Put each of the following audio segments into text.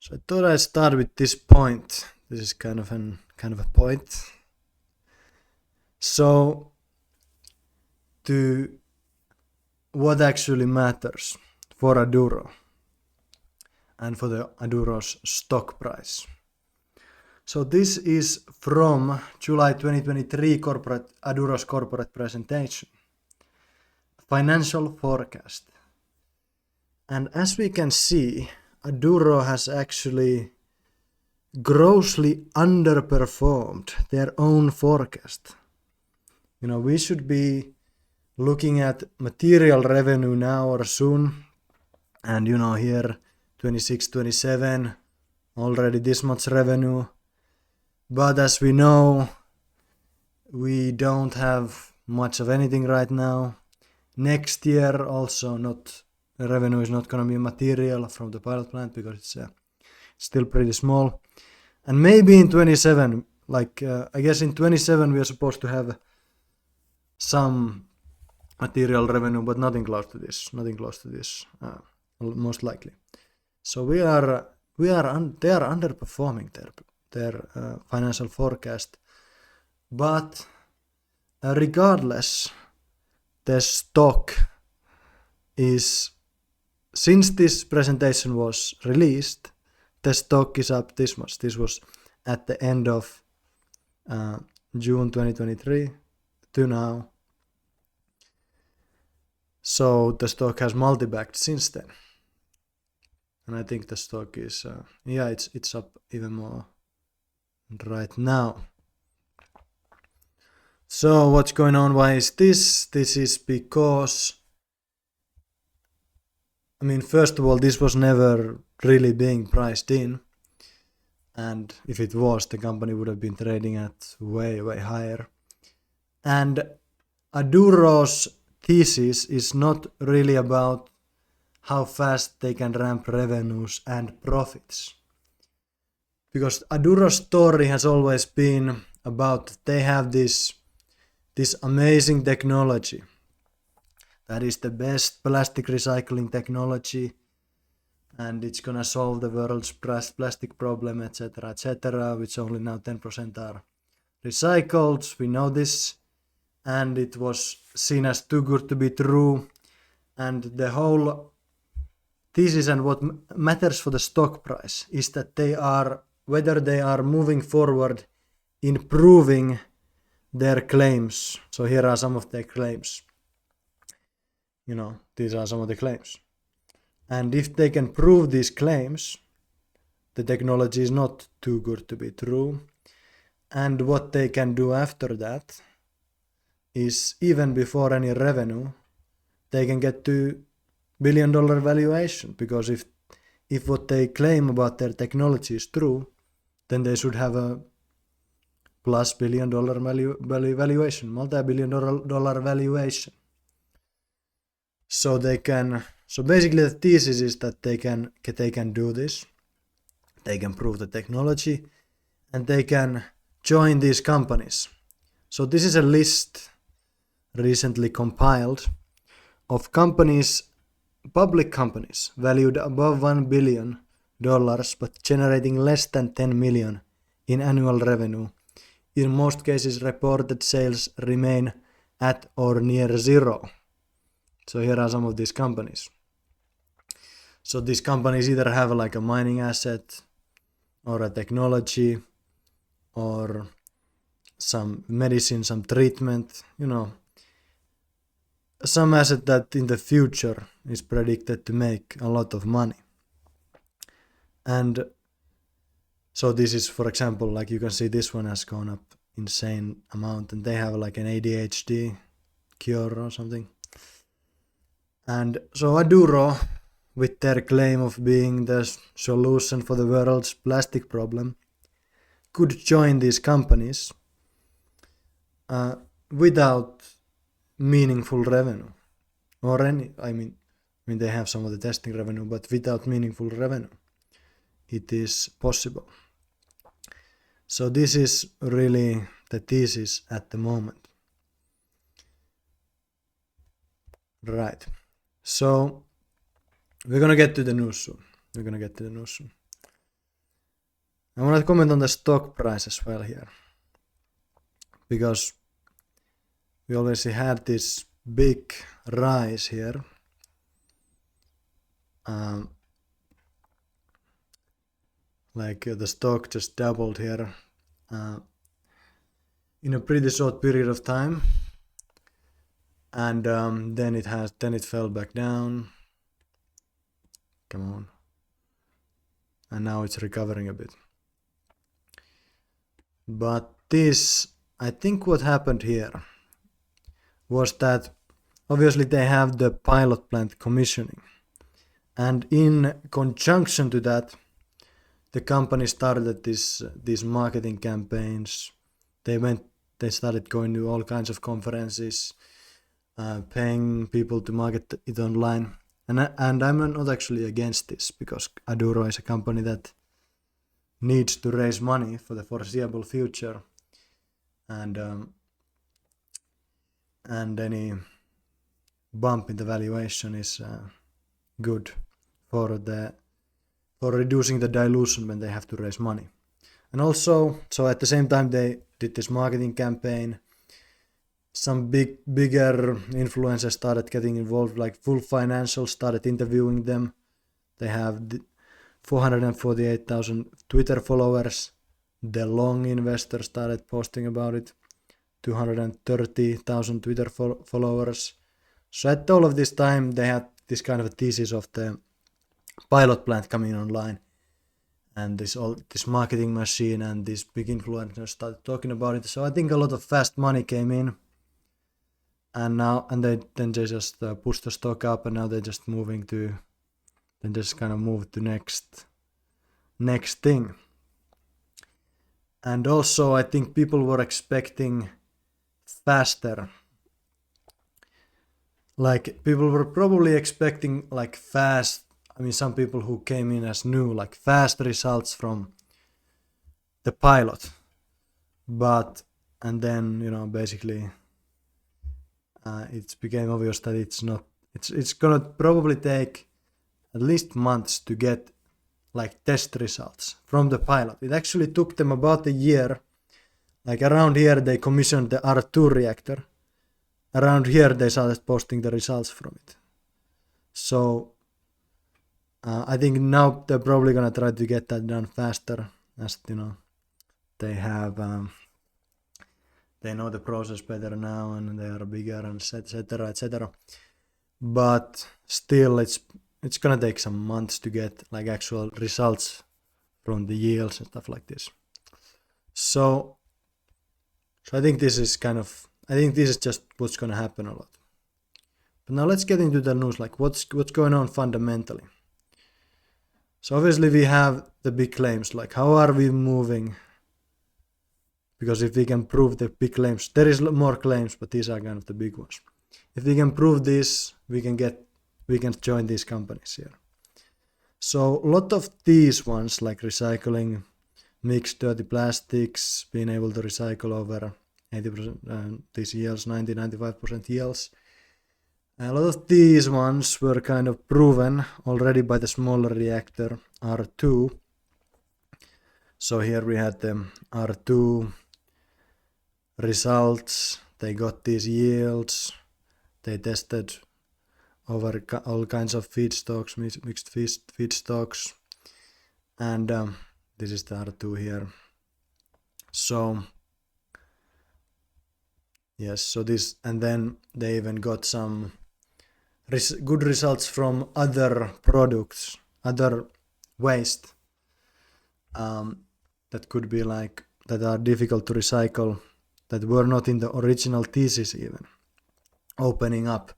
So I thought I'd start with this point. This is kind of a point. So, to what actually matters for Aduro and for the Aduro's stock price. So this is from July 2023 Aduro's corporate presentation. Financial forecast. And as we can see, Aduro has actually grossly underperformed their own forecast. We should be looking at material revenue now or soon. And here 26, 27, already this much revenue. But as we know, we don't have much of anything right now. Next year also the revenue is not going to be material from the pilot plant because it's still pretty small. And maybe in 27, I guess in 27 we are supposed to have some material revenue, but nothing close to this, most likely. So they are underperforming their financial forecast. But regardless, the stock is, since this presentation was released, the stock is up this much. This was at the end of June 2023 to now. So the stock has multi-bagged since then. And I think the stock is, it's up even more right now. So what's going on? Why is this? This is because, first of all, this was never really being priced in. And if it was, the company would have been trading at way, way higher. And Aduro's thesis is not really about how fast they can ramp revenues and profits. Because Aduro's story has always been about they have this amazing technology that is the best plastic recycling technology, and it's gonna solve the world's plastic problem, etc., which only now 10% are recycled. We know this, and it was seen as too good to be true. And the whole thesis and what matters for the stock price is that whether they are moving forward in proving their claims. So here are some of their claims. These are some of the claims. And if they can prove these claims, the technology is not too good to be true. And what they can do after that is, even before any revenue, they can get to $1 billion valuation. Because if what they claim about their technology is true, then they should have a plus $1 billion valuation, multi-billion dollar valuation. So basically the thesis is that they can do this. They can prove the technology, and they can join these companies. So this is a list recently compiled of companies, public companies, valued above $1 billion but generating less than 10 million in annual revenue. In most cases, reported sales remain at or near zero. So here are some of these companies. So these companies either have a mining asset or a technology or some medicine, some treatment, some asset that in the future is predicted to make a lot of money. And so this is, for example, you can see this one has gone up insane amount, and they have an ADHD cure or something. And so Aduro, with their claim of being the solution for the world's plastic problem, could join these companies without meaningful revenue. Or they have some of the testing revenue, but without meaningful revenue, it is possible. So this is really the thesis at the moment. Right. So we're gonna get to the news soon. I want to comment on the stock price as well here, because we obviously had this big rise here. The stock just doubled here in a pretty short period of time, and then it fell back down. Come on. And now it's recovering a bit. But this, I think what happened here was that obviously they have the pilot plant commissioning, and in conjunction to that, the company started these marketing campaigns. They started going to all kinds of conferences, paying people to market it online. And I'm not actually against this, because Aduro is a company that needs to raise money for the foreseeable future, and any bump in the valuation is good for reducing the dilution when they have to raise money. And also, so at the same time they did this marketing campaign, some bigger influencers started getting involved, like Full Financial started interviewing them. They have 448,000 Twitter followers. The Long Investor started posting about it, 230,000 Twitter followers. So at all of this time, they had this kind of a thesis of the pilot plant coming online, and this marketing machine, and these big influencers started talking about it. So I think a lot of fast money came in, and they just pushed the stock up, and now they're just moved to next thing. And also I think people were expecting faster, like people were probably expecting like fast, I mean some people who came in as new, like fast results from the pilot, and then basically it became obvious that it's gonna probably take at least months to get like test results from the pilot. It actually took them about a year. Like around here they commissioned the R2 reactor. Around here they started posting the results from it. So I think now they're probably gonna try to get that done faster, as they have they know the process better now, and they are bigger, and etc. But still it's gonna take some months to get like actual results from the yields and stuff like this. So I think this is just what's gonna happen a lot. But now let's get into the news, like what's going on fundamentally. So obviously we have the big claims, like how are we moving? Because if we can prove the big claims, there is more claims, but these are kind of the big ones. If we can prove this, we can join these companies here. So a lot of these ones, like recycling, mixed dirty plastics, being able to recycle over 80%, these yields, 90-95% yields. A lot of these ones were kind of proven already by the smaller reactor R2. So here we had the R2 results. They got these yields. They tested over all kinds of feedstocks, mixed feedstocks, and this is the R2 here. So yes, so this, and then they even got some good results from other products, other waste that could be like, that are difficult to recycle, that were not in the original thesis even, opening up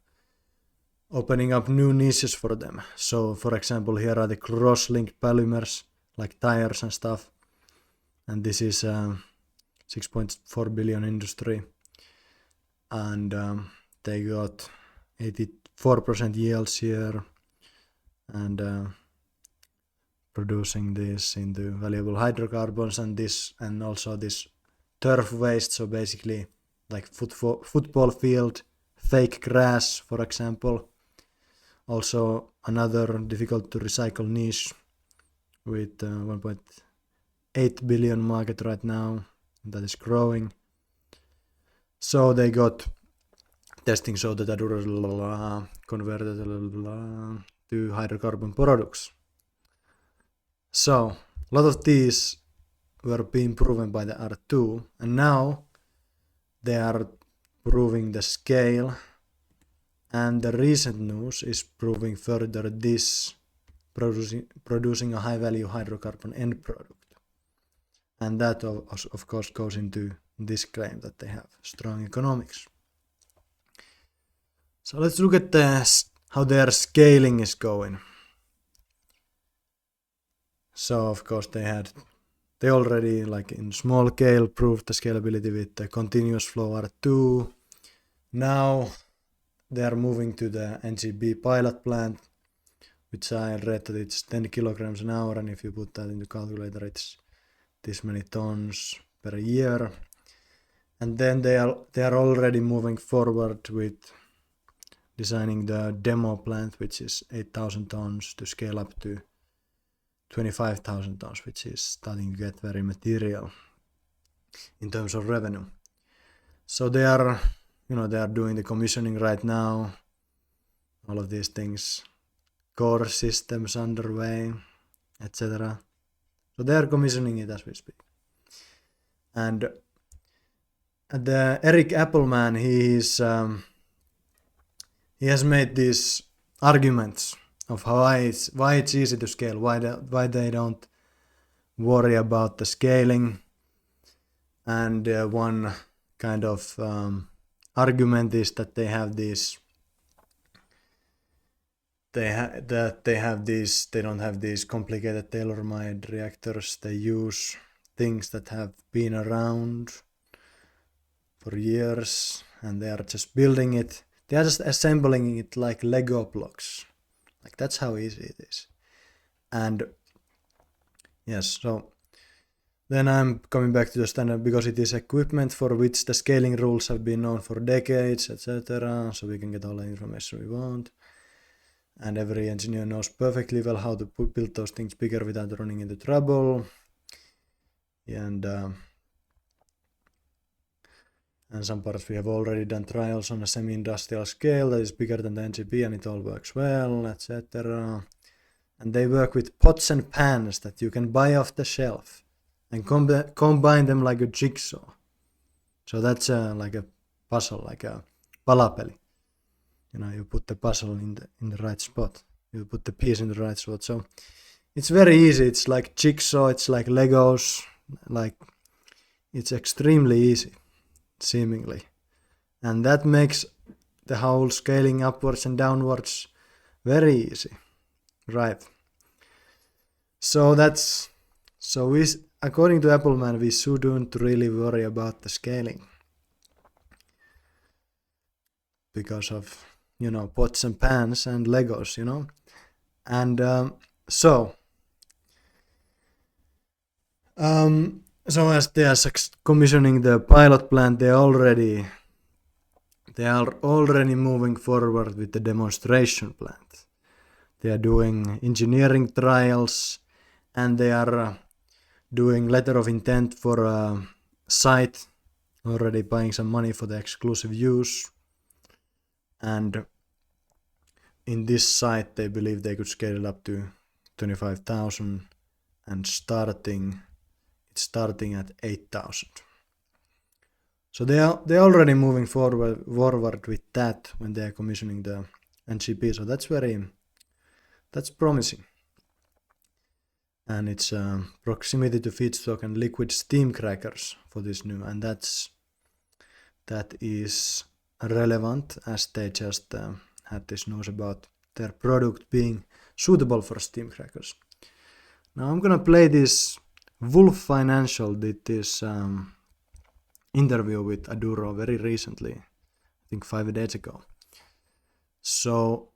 new niches for them. So for example, here are the cross-linked polymers, like tires and stuff, and this is 6.4 billion industry, and they got 84% yields here, and producing this into valuable hydrocarbons, and also this turf waste, so basically like football field fake grass, for example. Also another difficult to recycle niche with 1.8 $8 billion market right now that is growing. So they got testing showed that Aduro converted to hydrocarbon products. So a lot of these were being proven by the R2, and now they are proving the scale, and the recent news is proving further this producing a high value hydrocarbon end product. And that of course goes into this claim that they have strong economics. So let's look at how their scaling is going. So of course they already like in small scale proved the scalability with the continuous flow R2. Now they are moving to the NGB pilot plant, which I read that it's 10 kilograms an hour, and if you put that into calculator it's this many tons per year. And then they are already moving forward with designing the demo plant, which is 8,000 tons to scale up to 25,000 tons, which is starting to get very material in terms of revenue. So they are doing the commissioning right now, all of these things, core systems underway, etc. So they are commissioning it as we speak. And the Eric Appelman, he has made these arguments of why it's easy to scale, why they don't worry about the scaling. And one kind of argument is that they don't have these complicated tailor-made reactors. They use things that have been around for years, and they are just building it. They are just assembling it like Lego blocks. Like that's how easy it is. And yes, so then I'm coming back to the standard because it is equipment for which the scaling rules have been known for decades, etc. So we can get all the information we want. And every engineer knows perfectly well how to build those things bigger without running into trouble. And some parts we have already done trials on a semi-industrial scale that is bigger than the NGP, and it all works well, etc. And they work with pots and pans that you can buy off the shelf and combine them like a jigsaw. So that's like a puzzle, like a palapeli. You put the puzzle in the right spot. You put the piece in the right spot. So it's very easy. It's like jigsaw. It's like Legos. Like it's extremely easy, seemingly, and that makes the whole scaling upwards and downwards very easy, right? So according to Appelman, we shouldn't really worry about the scaling because of pots and pans and Legos, and so as they are commissioning the pilot plant, they are already moving forward with the demonstration plant. They are doing engineering trials, and they are doing letter of intent for a site, already buying some money for the exclusive use. And in this site, they believe they could scale it up to 25,000, and starting at 8,000. So they're already moving forward with that when they are commissioning the NGP. So that's promising. And it's proximity to feedstock and liquid steam crackers for this new, and that is relevant as they just had this news about their product being suitable for steam crackers. Now I'm gonna play this. Wolf Financial did this interview with Aduro very recently, I think 5 days ago. So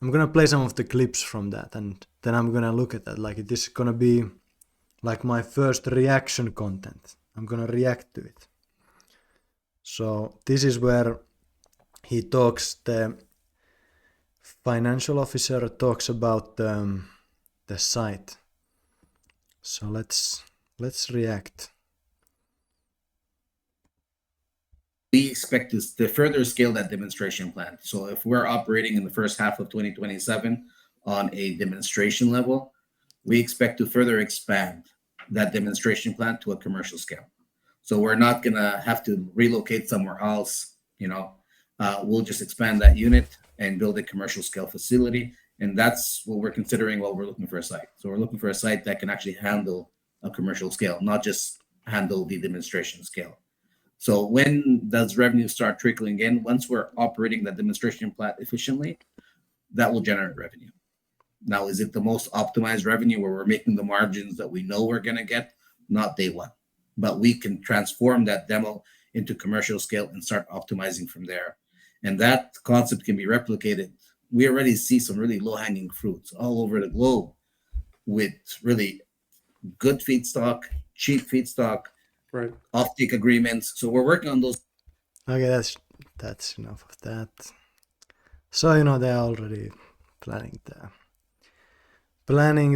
I'm gonna play some of the clips from that, and then I'm gonna look at that. Like this is gonna be like my first reaction content. I'm gonna react to it. So this is where the financial officer talks about the site. So let's Let's react. We expect to further scale that demonstration plant. So if we're operating in the first half of 2027 on a demonstration level, we expect to further expand that demonstration plant to a commercial scale. So we're not gonna have to relocate somewhere else. We'll just expand that unit and build a commercial scale facility, and that's what we're considering while we're looking for a site. So we're looking for a site that can actually handle a commercial scale, not just handle the demonstration scale. So when does revenue start trickling in? Once we're operating that demonstration plant efficiently, that will generate revenue. Now, is it the most optimized revenue where we're making the margins that we know we're going to get? Not day one, but we can transform that demo into commercial scale and start optimizing from there. And that concept can be replicated. We already see some really low hanging fruits all over the globe with really good feedstock, cheap feedstock, Right. offtake agreements. So we're working on those. Okay, that's enough of that. So they're already planning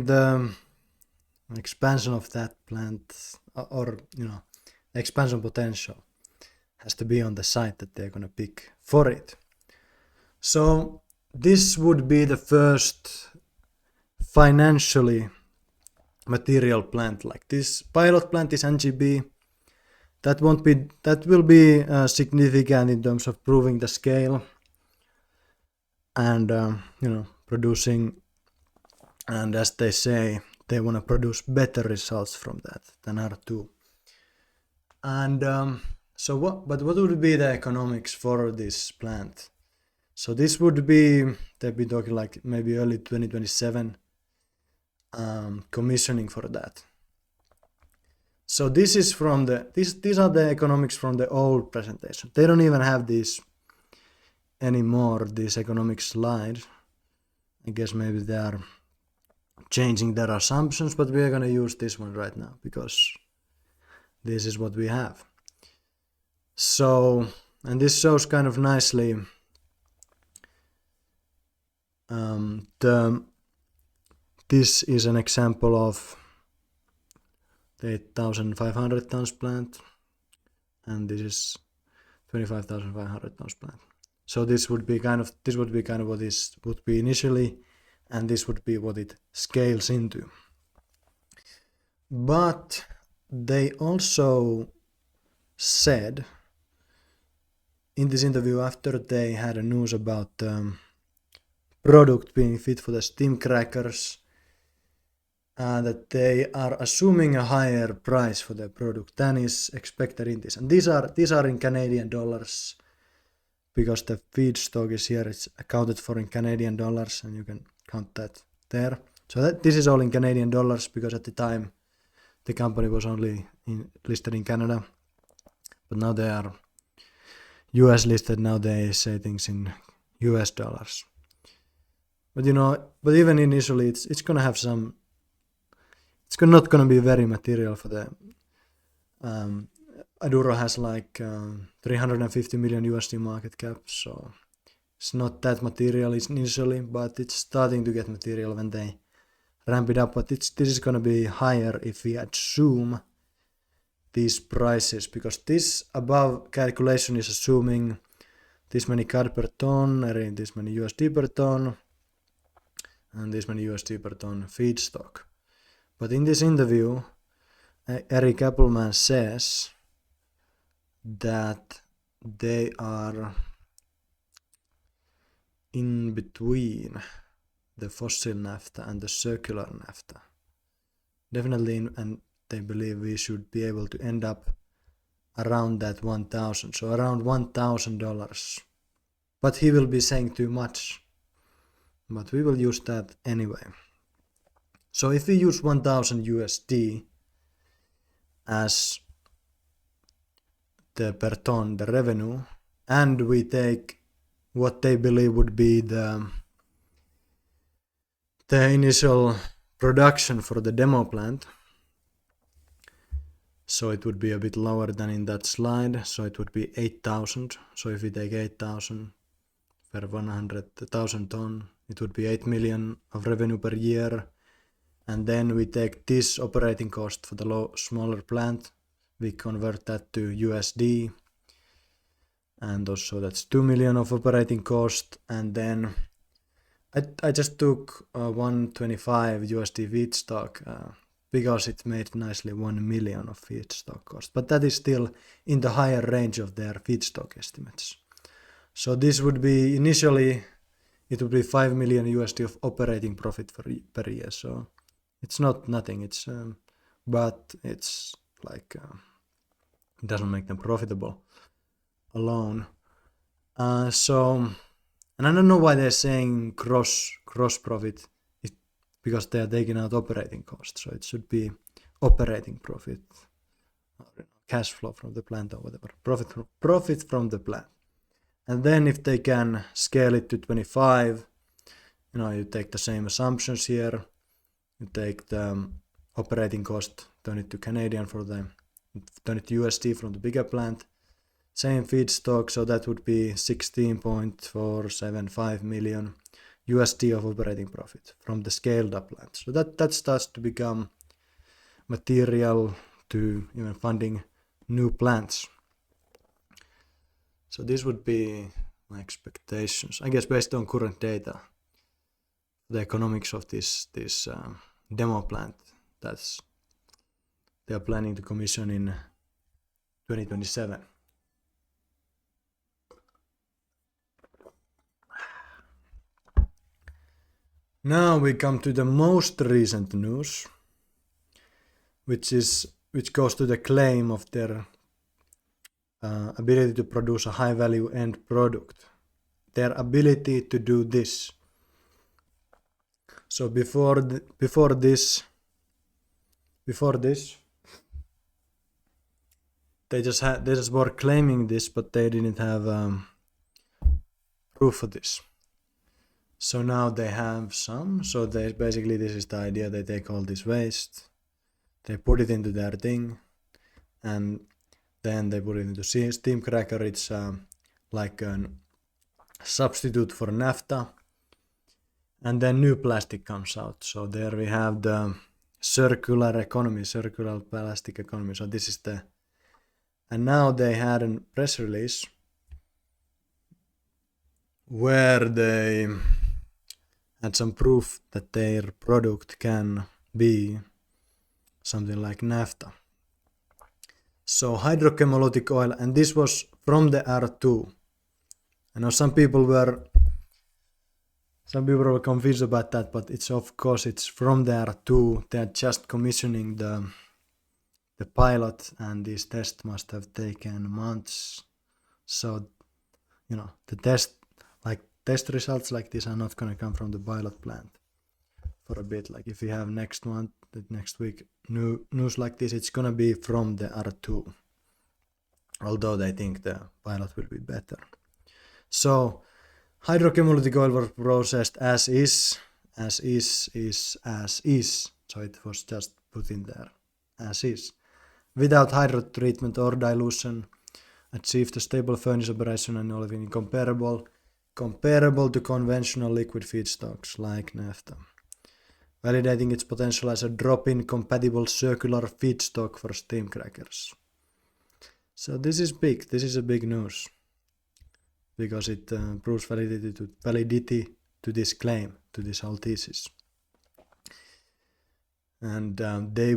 the expansion of that plant, or expansion potential has to be on the site that they're gonna pick for it. So this would be the first financially material plant like this. Pilot plant is NGB. That will be significant in terms of proving the scale and producing, and as they say, they want to produce better results from that than R2. And what would be the economics for this plant? So this would be, they'd be talking like maybe early 2027 commissioning for that. So this is from these are the economics from the old presentation. They don't even have these anymore, this economic slide. I guess maybe they are changing their assumptions, but we are gonna use this one right now because this is what we have. So, and this shows kind of nicely this is an example of the 8,500 tons plant, and this is 25,500 tons plant. So this would be kind of what this would be initially, and this would be what it scales into. But they also said in this interview, after they had a news about the product being fit for the steam crackers, that they are assuming a higher price for the product than is expected in this. And these are in Canadian dollars, because the feedstock is here, it's accounted for in Canadian dollars, and you can count that there. So this is all in Canadian dollars, because at the time the company was only listed in Canada, but now they are US listed. Now they say things in US dollars. But but even initially it's gonna have some, it's not gonna be very material for the Aduro has like 350 million USD market cap, so it's not that material initially, but it's starting to get material when they ramp it up. But this is gonna be higher if we assume these prices, because this above calculation is assuming this many CAD per ton, this many USD per ton, and this many USD per ton feedstock. But in this interview, Eric Appelman says that they are in between the fossil naphtha and the circular naphtha. Definitely, and they believe we should be able to end up around that 1,000, so around $1,000. But he will be saying too much, but we will use that anyway. So if we use 1,000 USD as the per ton, the revenue, and we take what they believe would be the initial production for the demo plant, so it would be a bit lower than in that slide, so it would be 8,000. So if we take 8,000 per 100,000 ton, it would be 8 million of revenue per year, and then we take this operating cost for the smaller plant, we convert that to USD, and also that's 2 million of operating cost, and then I just took 125 USD feedstock because it made nicely 1 million of feedstock cost, but that is still in the higher range of their feedstock estimates. So this would be initially, it would be 5 million USD of operating profit per year. So it's not nothing. It's but it's like it doesn't make them profitable alone. So, and I don't know why they're saying gross profit, because they are taking out operating costs. So it should be operating profit, or cash flow from the plant, or whatever, profit from the plant. And then if they can scale it to 25, you take the same assumptions here. You take the operating cost, turn it to Canadian turn it to USD from the bigger plant. Same feedstock, so that would be 16.475 million USD of operating profit from the scaled up plant. So that starts to become material to even funding new plants. So this would be my expectations, I guess, based on current data. The economics of this demo plant they are planning to commission in 2027. Now we come to the most recent news, which goes to the claim of their ability to produce a high value end product. Their ability to do this. So before this, they just were claiming this, but they didn't have proof of this. So now they have some. So they basically, this is the idea. They take all this waste, they put it into their thing, and then they put it into steam cracker. It's like a substitute for naphtha, and then new plastic comes out. So there we have the circular plastic economy. So this is and now they had a press release where they had some proof that their product can be something like naphtha. So hydrochemolytic oil, and this was from the R2. I know some people were confused about that, but it's from the R2. They are just commissioning the pilot, and these tests must have taken months. So the test results like this are not going to come from the pilot plant for a bit. Like if you have next week news like this, it's going to be from the R2, although they think the pilot will be better. So hydrochemolytic oil was processed as is. So it was just put in there as is, without hydro treatment or dilution, achieved a stable furnace operation and olefin comparable to conventional liquid feedstocks like naphtha, validating its potential as a drop-in compatible circular feedstock for steam crackers. So this is big. This is a big news, because it proves validity to this claim, to this whole thesis. And they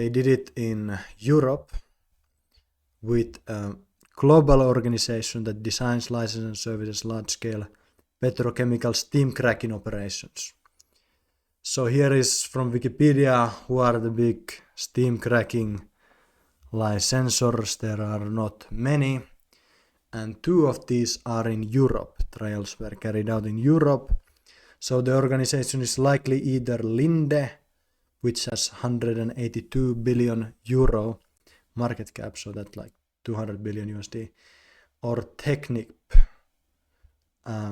did it in Europe with a global organization that designs, licenses, and services large-scale petrochemical steam cracking operations. So here is from Wikipedia who are the big steam cracking licensors. There are not many, and 2 of these are in Europe. Trials were carried out in Europe. So the organization is likely either Linde, which has 182 billion euro market cap, so that's like 200 billion USD, or Technip,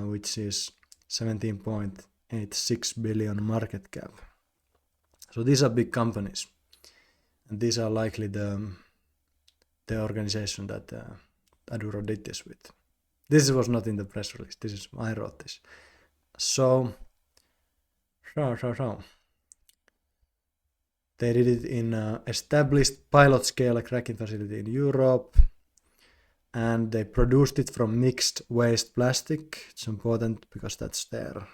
which is 17.86 billion market cap. So these are big companies, and these are likely the organization that Aduro did this with. This was not in the press release. I wrote this. So. They did it in established pilot scale cracking facility in Europe, and they produced it from mixed waste plastic. It's important because that's their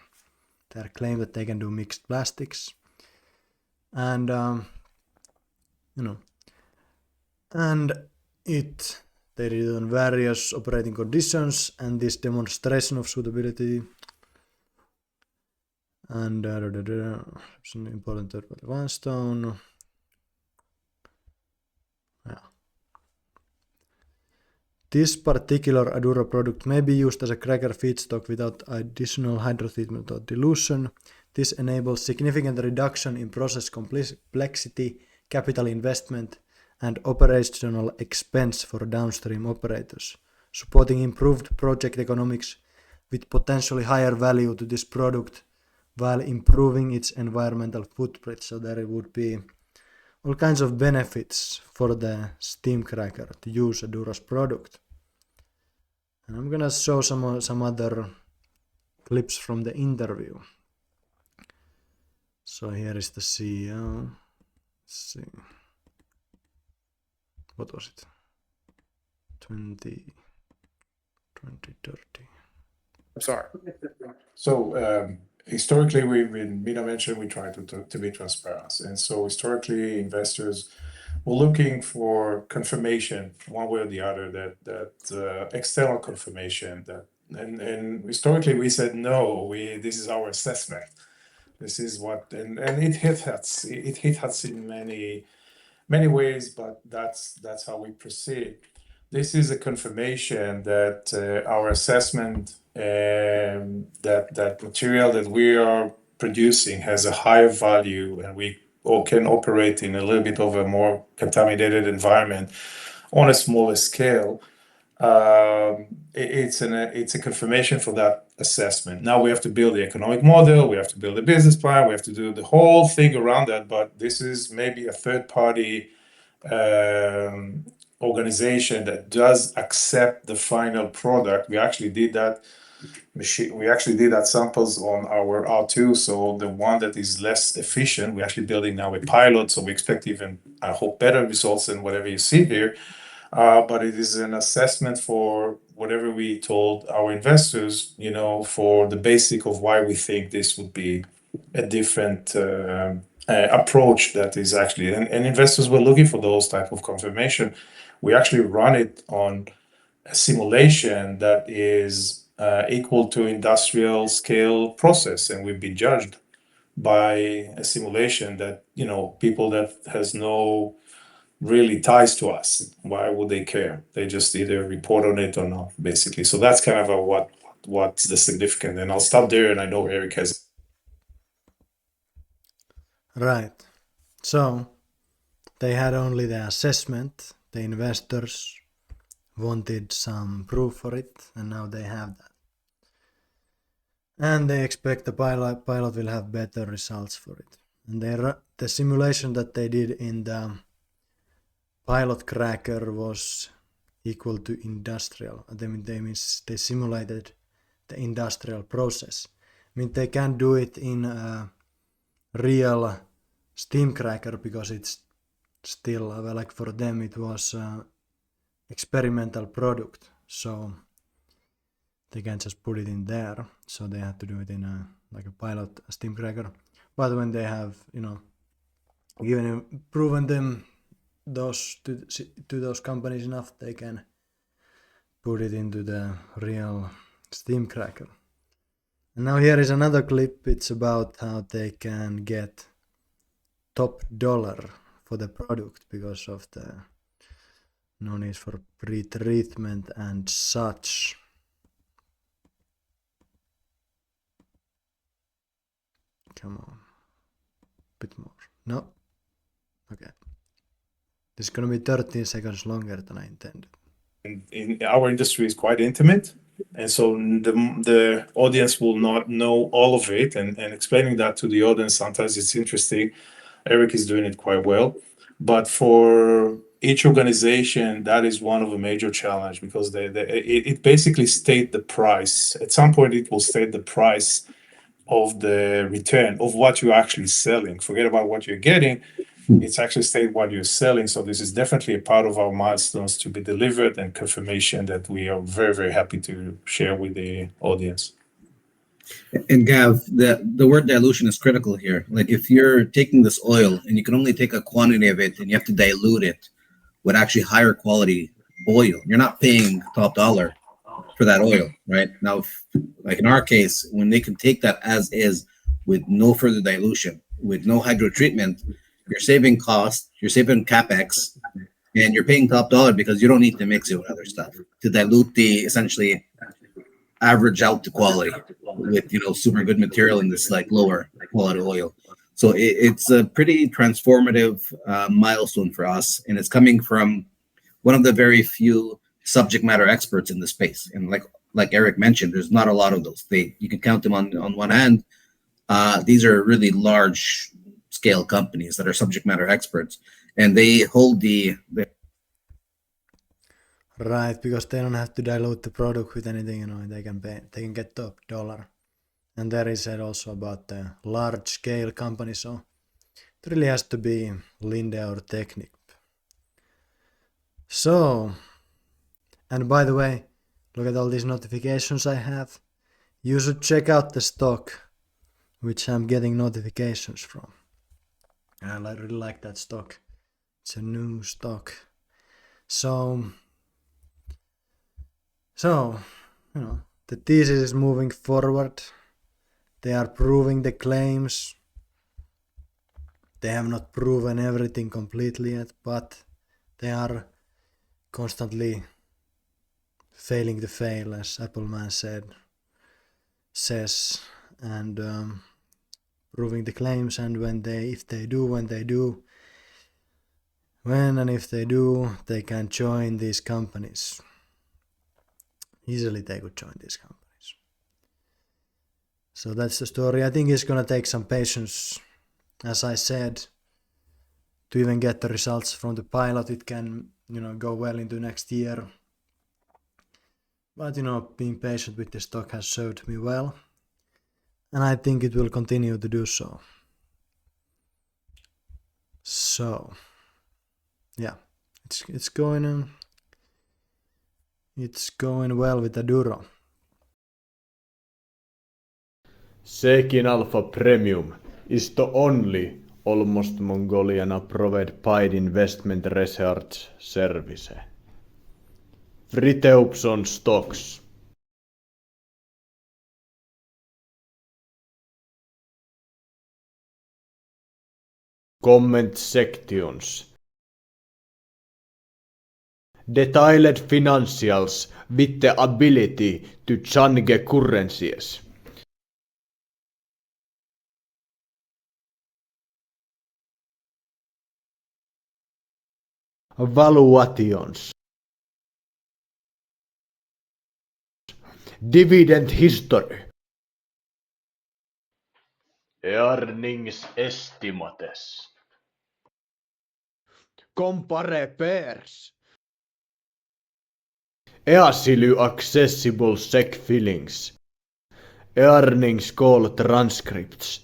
claim that they can do mixed plastics. And and they did it on various operating conditions, and this demonstration of suitability and it's an important third-party milestone. Yeah. This particular Aduro product may be used as a cracker feedstock without additional hydrotreatment or dilution. This enables significant reduction in process complexity, capital investment, and operational expense for downstream operators, supporting improved project economics with potentially higher value to this product while improving its environmental footprint. So there would be all kinds of benefits for the steam cracker to use Aduro's product. And I'm gonna show some other clips from the interview. So here is the CEO. Let's see. What was it? 2030. I'm sorry. So historically, Mina mentioned we try to be transparent, and so historically, investors were looking for confirmation, one way or the other, that external confirmation that, and historically we said no. This is our assessment. This is what, and it hit us. It hit us in many ways, but that's how we proceed. This is a confirmation that our assessment that material that we are producing has a higher value, and we can operate in a little bit of a more contaminated environment on a smaller scale. It's a confirmation for that assessment. Now we have to build the economic model, we have to build a business plan, we have to do the whole thing around that. But this is maybe a third-party organization that does accept the final product. We actually did that samples on our R2, so the one that is less efficient, we're actually building now a pilot, so we expect even, I hope, better results than whatever you see here. But it is an assessment for whatever we told our investors, for the basic of why we think this would be a different approach that is actually, and investors were looking for those type of confirmation. We actually run it on a simulation that is equal to industrial scale process, and we've been judged by a simulation that, people that has no really ties to us. Why would they care? They just either report on it or not, basically. So that's kind of what's the significance. And I'll stop there, and I know Eric has. Right. So they had only the assessment. The investors wanted some proof for it, and now they have that. And they expect the pilot will have better results for it. And the simulation that they did in the pilot cracker was equal to industrial. They simulated the industrial process. They can't do it in a real steam cracker because it's still, like for them, it was experimental product. So they can't just put it in there. So they had to do it in a pilot steam cracker. But when they have, proven them to those companies enough, they can put it into the real steam cracker. And now here is another clip. It's about how they can get top dollar for the product because of the no need for pre-treatment and such. Come on. Bit more. No. Okay. This is gonna be 13 seconds longer than I intended. In our industry is quite intimate, and so the audience will not know all of it, and explaining that to the audience, sometimes it's interesting. Eric is doing it quite well, but for each organization, that is one of the major challenge, because it basically state the price. At some point, it will state the price of the return of what you're actually selling. Forget about what you're getting. it's actually state what you're selling. So this is definitely a part of our milestones to be delivered and confirmation that we are very, very happy to share with the audience. And Gav, the word dilution is critical here. Like if you're taking this oil and you can only take a quantity of it and you have to dilute it with actually higher quality oil, you're not paying top dollar for that oil, right? Now, like in our case, when they can take that as is with no further dilution, with no hydro treatment, you're saving cost, you're saving capex, and you're paying top dollar because you don't need to mix it with other stuff to dilute the essentially average out the quality with super good material in this like lower quality oil. So it's a pretty transformative milestone for us, and it's coming from one of the very few subject matter experts in the space. And like Eric mentioned, there's not a lot of those. You can count them on one hand. These are really large scale companies that are subject matter experts, and they hold the Right, because they don't have to dilute the product with anything, they can get top dollar. And there is said also about the large scale company, so it really has to be Linde or Technic. So, and by the way, look at all these notifications I have. You should check out the stock, which I'm getting notifications from. And I really like that stock. It's a new stock. So, the thesis is moving forward. They are proving the claims. They have not proven everything completely yet, but they are constantly failing to fail, as Appleman says, and proving the claims. And when and if they do, they can join these companies. Easily they could join these companies. So that's the story. I think it's gonna take some patience, as I said, to even get the results from the pilot. It can, go well into next year. But, being patient with the stock has served me well. And I think it will continue to do so. So, yeah, it's going well with Aduro. Sekin Alpha Premium is the only almost Mongolian approved paid investment research service. Friteups on stocks. Comment sections. Detailed financials with the ability to change currencies. Valuations. Dividend history. Earnings estimates. Compare pairs. Easily accessible SEC fillings. Earnings call transcripts.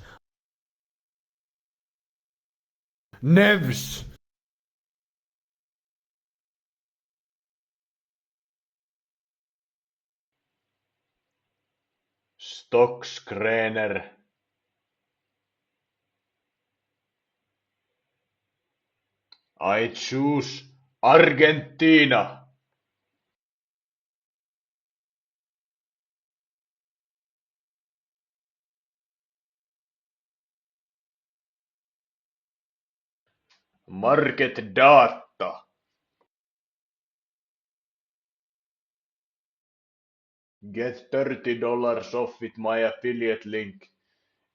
Nevs. Stock screener. I choose Argentina. Market data. Get $30 off with my affiliate link.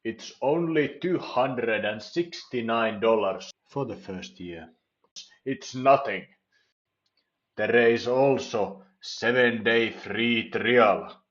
It's only $269 for the first year. It's nothing. There is also 7-day free trial.